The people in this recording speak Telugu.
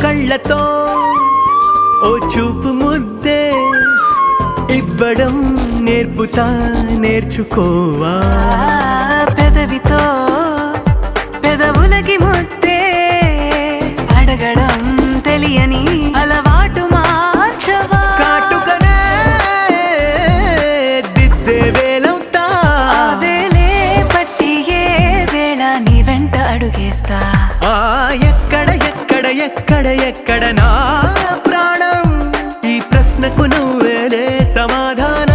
కళ్ళతో ఓ చూపు ముద్దే ఇవ్వడం నేర్పుతా నేర్చుకోవా పెదవితో పెదవులకి ముద్దే అడగడం తెలియని అలవాటు మార్చవా కాటుకనే దిద్దే వేలవుతా అదేలే పట్టి ఏ వేళ నీ వెంట అడుగేస్తా ఎక్కడ ఎక్కడ ఎక్కడ ఎక్కడ నా ప్రాణం ఈ ప్రశ్నకు నువ్వేలే సమాధానం